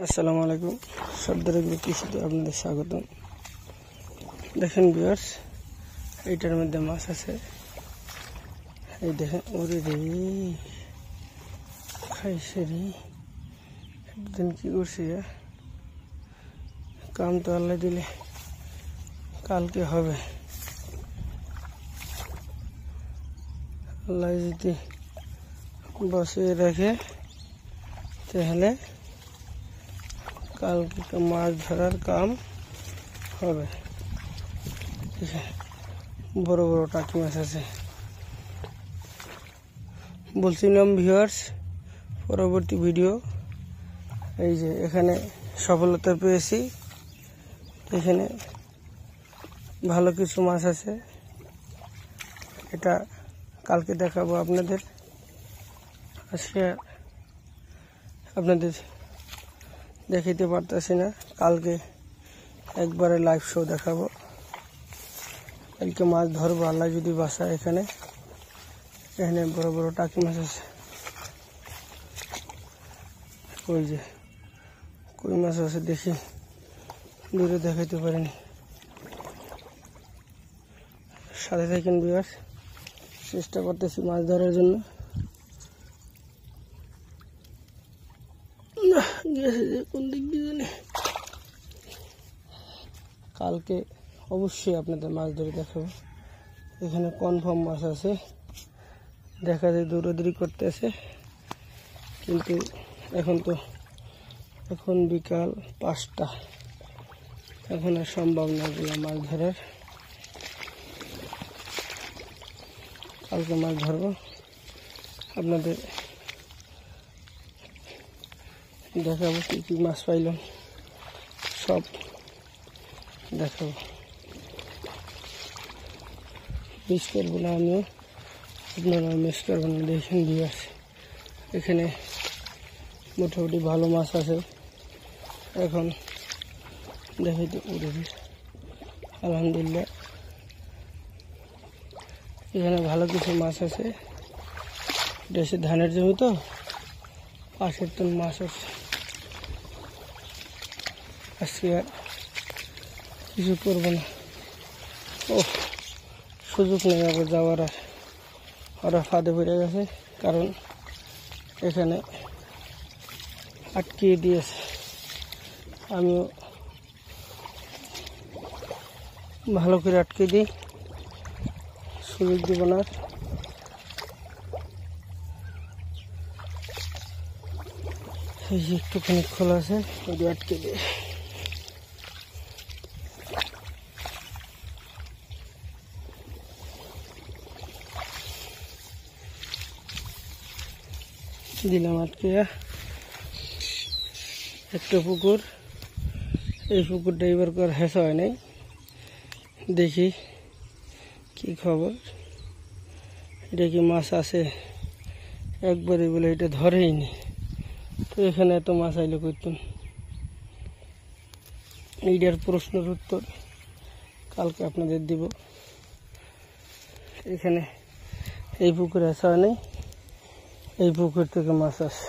আসসালামু আলাইকুম। সর্দার কৃষিতে আপনাদের স্বাগতম। দেখেন ভিউয়ার্স, এইটার মধ্যে মাছ আছে। এই দেখেন, ওরে রে খাইছে রে। একদিন কি করছি, কাম তো আল্লাহ দিলে কালকে হবে। আল্লাহ যদি বসিয়ে রাখে তাহলে কালকে মাছ ধরার কাম হবে। বড় বড় টাকি মাছ আছে। বলছিলাম ভিউয়ার্স, পরবর্তী ভিডিও এই যে এখানে সফলতা পেয়েছি। এখানে ভালো কিছু মাছ আছে, এটা কালকে দেখাবো আপনাদের। আজকে আপনাদের দেখাইতে পারতেছি না, কালকে একবারে লাইভ শো দেখাবো। কালকে মাছ ধরবো আল্লাহ যদি বাসায়। এখানে বড় বড় টাকি মাছ আছে। ওই যে কই মাছ আছে, দেখি দূরে দেখাইতে পারিনি। সাথে থাকেন ভিউয়ার্স, চেষ্টা করতেছি মাছ ধরার জন্য। কোন দিক দিয়ে জানি। কালকে অবশ্যই আপনাদের মাছ ধরে দেখাবো। এখানে কনফার্ম মাছ আছে, দেখা যায় দৌড়াদৌড়ি করতেছে, কিন্তু এখন বিকাল 5টা, এখন আর সম্ভব না এগুলো মাছ ধরার। কালকে মাছ ধরবো, আপনাদের দেখাবো কি কি মাছ পাইলাম, সব দেখাবো। মিস করবো না আমিও, আপনারা মিস করবেন না। দেখেন ভিউয়ার্স, এখানে মোটামুটি ভালো মাছ আছে। এখন দেখাইতে উঠেছি, আলহামদুলিল্লাহ এখানে ভালো কিছু মাছ আছে। দেশে ধানের জমি তো, পাশের তো মাছ আছে। আজকে আর কিছু করবো না। ও সুযোগ নেই আবার যাওয়ার, আর ওরা ফাঁদে পড়ে গেছে, কারণ এখানে আটকিয়ে দিয়েছে। আমিও ভালো করে আটকে দিই, সুযোগ দিব না। এই যে একটুখানি খোলা আছে, ওটি আটকে দিই। দিলাম আটকে। একটা পুকুর, এই পুকুরটা এবার করে হেসা হয় নাই। দেখি কি খবর, এটা কি মাছ আছে। একবারে বলে এটা ধরেই নি, তো এখানে এত মাছ আইলে করতাম। এইটার প্রশ্নের উত্তর কালকে আপনাদের দিব। এখানে এই পুকুরে আসা হয় নাই, এই পুকুর থেকে মাছ আসে।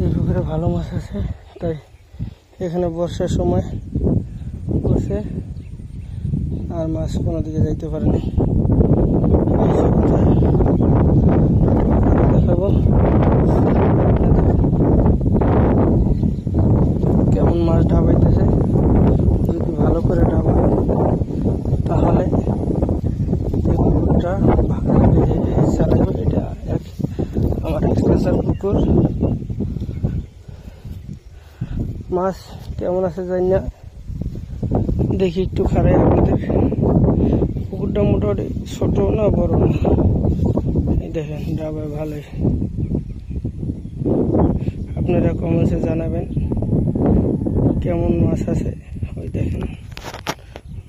এই পুকুরে ভালো মাছ আছে, তাই এখানে বর্ষার সময় বসে আর মাছ কোনো দিকে যাইতে পারে না। দেখাবো কেমন মাছ ঢাবাইতেছে। যদি ভালো করে ঢাবায় তাহলে এই পুকুরটা চালাইব। এটা আমার স্পেশাল পুকুর। মাছ কেমন আছে জানি না, দেখি একটু খারাই আপনাদের। পুকুরটা মোটামুটি ছোট না বড় না, এই দেখেন ডাবায় ভালোই। আপনারা কমেন্টসে জানাবেন কেমন মাছ আছে। ওই দেখেন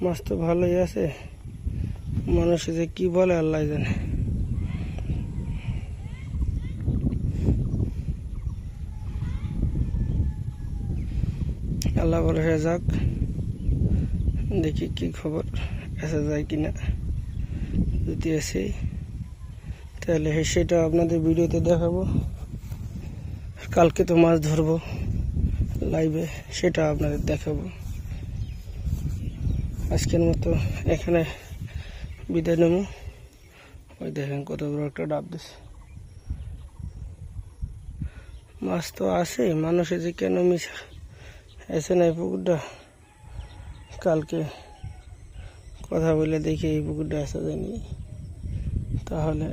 মাছ তো ভালোই আছে, মানুষ যে কি বলে আল্লাহ জানে। আল্লাহ বলে যাক, দেখি কি খবর আসা যায় কিনা। যদি আসে তাহলে সেটা আপনাদের ভিডিওতে দেখাবো। কালকে তো মাছ ধরবো লাইভে, সেটা আপনাদের দেখাবো। আজকের মতো এখানে বিদায় নেব। ওই দেখেন কত বড় একটা ডাব দিছে। মাছ তো আছে, মানুষে যে কেন মিশা এসে না এই পুকুরটা, কালকে কথা বলে দেখি এই পুকুরটা আসা যায়নি, তাহলে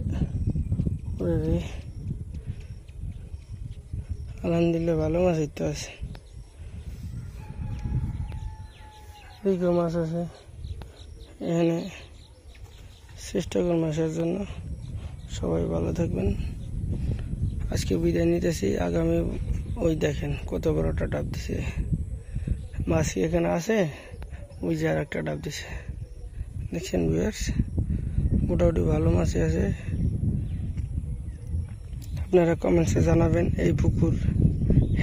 আলহামদুলিল্লাহ ভালো মাছ হইতে আছে। এদিকেও মাছ আছে, এখানে চেষ্টা করুন মাছের জন্য। সবাই ভালো থাকবেন। আজকে বিদায় নিতেছি। আগামী ওই দেখেন কত বড় একটা ডাব দিছে। মাছ কি এখানে আছে? ওই যে আর একটা ডাব দিছে, দেখছেন ভিউয়ার্স? মোটামুটি ভালো মাছই আছে। আপনারা কমেন্টসে জানাবেন এই পুকুর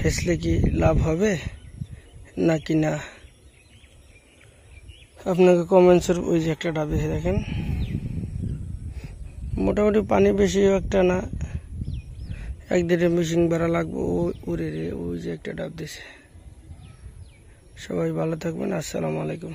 হেসলে কি লাভ হবে নাকি না। আপনাকে কমেন্টসের ওই যে একটা ডাব দেখে দেখেন, মোটামুটি পানি বেশি একটা না, 1-1.5 মেশিন ভাড়া লাগবে। ওরে রে, ওই যে একটা ডাব দিছে। সবাই ভালো থাকবেন। আসসালামু আলাইকুম।